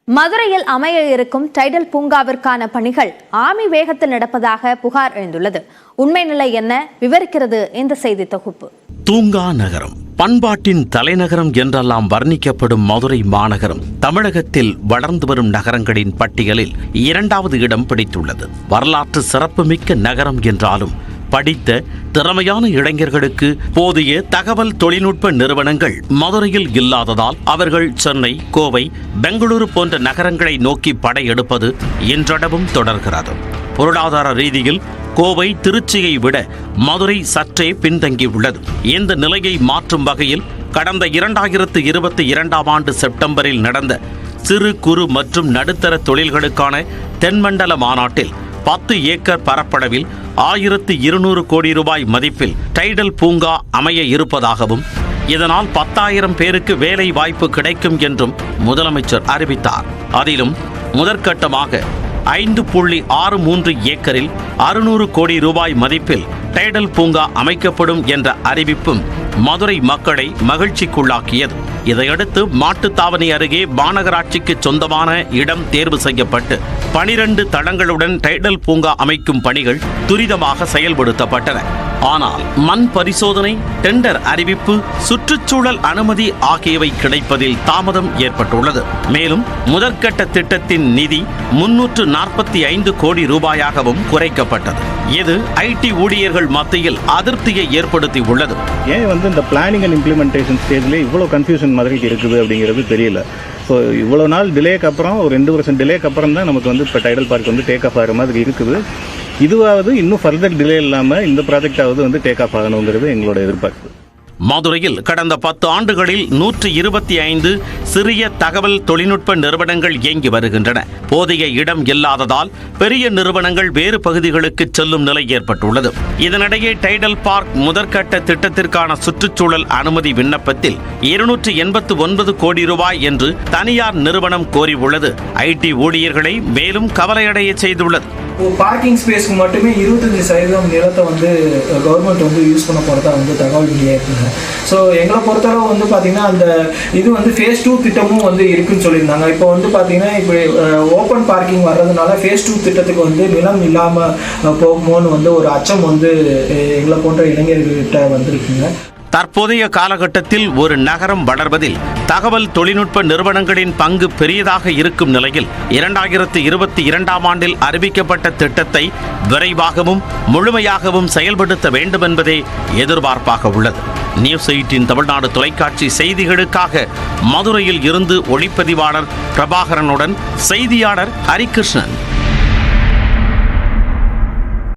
மதுரையில் அமைய இருக்கும் டைடல் பூங்காவிற்கான பணிகள் ஆமி வேகத்தில் நடப்பதாக புகார் எழுந்துள்ளது. உண்மை நிலை என்ன விவரிக்கிறது இந்த செய்தி தொகுப்பு. தூங்கா நகரம், பண்பாட்டின் தலைநகரம் என்றெல்லாம் வர்ணிக்கப்படும் மதுரை மாநகரம் தமிழகத்தில் வளர்ந்து வரும் நகரங்களின் பட்டியலில் 2வது இடம் பிடித்துள்ளது. வரலாற்று சிறப்புமிக்க நகரம் என்றாலும் படித்த திறமையான இளைஞர்களுக்கு போதிய தகவல் தொழில்நுட்ப நிறுவனங்கள் மதுரையில் இல்லாததால் அவர்கள் சென்னை, கோவை, பெங்களூரு போன்ற நகரங்களை நோக்கி படையெடுப்பது இன்றளவும் தொடர்கிறது. பொருளாதார ரீதியில் கோவை, திருச்சியை விட மதுரை சற்றே பின்தங்கியுள்ளது. இந்த நிலையை மாற்றும் வகையில் கடந்த 2022ஆம் ஆண்டு செப்டம்பரில் நடந்த சிறு குறு மற்றும் நடுத்தர தொழில்களுக்கான தென்மண்டல மாநாட்டில் 10 ஏக்கர் பரப்பளவில் 1200 கோடி ரூபாய் மதிப்பில் டைடல் பூங்கா அமைய இருப்பதாகவும் இதனால் 10,000 பேருக்கு வேலை வாய்ப்பு கிடைக்கும் என்றும் முதலமைச்சர் அறிவித்தார். அதிலும் முதற்கட்டமாக 5.63 ஏக்கரில் 600 கோடி ரூபாய் மதிப்பில் டைடல் பூங்கா அமைக்கப்படும் என்ற அறிவிப்பும் மதுரை மக்களை மகிழ்ச்சிக்குள்ளாக்கியது. இதையடுத்து மாட்டுத்தாவணி அருகே மாநகராட்சிக்கு சொந்தமான இடம் தேர்வு செய்யப்பட்டு 12 தளங்களுடன் டைடல் பூங்கா அமைக்கும் பணிகள் துரிதமாக செயல்படுத்தப்பட்டன. ஆனால் மண் பரிசோதனை, டெண்டர் அறிவிப்பு, சுற்றுச்சூழல் அனுமதி ஆகியவை கிடைப்பதில் தாமதம் ஏற்பட்டுள்ளது. மேலும் முதற்கட்ட திட்டத்தின் நிதி 345 கோடி ரூபாயாகவும் குறைக்கப்பட்டது. இது ஐடி ஊழியர்கள் மத்தியில் அதிருப்தியை ஏற்படுத்தி உள்ளது. ஏன் இந்த பிளானிங் அண்ட் இம்ப்ளிமெண்டேஷன் ஸ்டேஜ்ல இவ்வளவு கன்ஃபியூஷன் மதுரைக்கு இருக்குது அப்படிங்கிறது தெரியல. ஸோ இவ்வளோ நாள் டிலேக்கு அப்புறம், ஒரு 2 வருஷம் டிலேக்கு அப்புறம் தான் நமக்கு இப்போ டைடல் பார்க் டேக் ஆஃப் ஆகிற மாதிரி இருக்குது. இதுவாவது இன்னும் ஃபர்தர் டிலே இல்லாமல் இந்த ப்ராஜெக்டாவது டேக் ஆஃப் ஆகணுங்கிறது எங்களோட எதிர்பார்ப்பு. மதுரையில் கடந்த 10 ஆண்டுகளில் 125 சிறிய தகவல் தொழில்நுட்ப நிறுவனங்கள் இயங்கி வருகின்றன. போதிய இடம் இல்லாததால் பெரிய நிறுவனங்கள் வேறு பகுதிகளுக்கு செல்லும் நிலை ஏற்பட்டுள்ளது. இதனிடையே டைடல் பார்க் முதற்கட்ட திட்டத்திற்கான சுற்றுச்சூழல் அனுமதி விண்ணப்பத்தில் 289 கோடி ரூபாய் என்று தனியார் நிறுவனம் கோரியுள்ளது ஐடி ஊழியர்களை மேலும் கவலையடைய செய்துள்ளது. பார்க்கிங் ஸ்பேஸ்க்கு மட்டுமே 25% நிலத்தை கவர்மெண்ட் யூஸ் பண்ண போகிறதா தகவல் வெளியாயிருக்குங்க. ஸோ எங்களை பொறுத்தளவு பார்த்தீங்கன்னா அந்த இது ஃபேஸ் 2 திட்டமும் இருக்குன்னு சொல்லியிருந்தாங்க. இப்போ பார்த்தீங்கன்னா இப்போ ஓப்பன் பார்க்கிங் வர்றதுனால ஃபேஸ் 2 திட்டத்துக்கு நிலம் இல்லாமல் போகுமோன்னு ஒரு அச்சம் எங்களை போன்ற இளைஞர்கள்கிட்ட வந்திருக்குங்க. தற்போதைய காலகட்டத்தில் ஒரு நகரம் வளர்வதில் தகவல் தொழில்நுட்ப நிறுவனங்களின் பங்கு பெரியதாக இருக்கும் நிலையில் 2022ஆம் ஆண்டில் அறிவிக்கப்பட்ட திட்டத்தை விரைவாகவும் முழுமையாகவும் செயல்படுத்த வேண்டும் என்பதே எதிர்பார்ப்பாக உள்ளது. நியூஸ் 18 தமிழ்நாடு தொலைக்காட்சி செய்திகளுக்காக மதுரையில் இருந்து ஒளிப்பதிவாளர் பிரபாகரனுடன் செய்தியாளர் ஹரிகிருஷ்ணன்.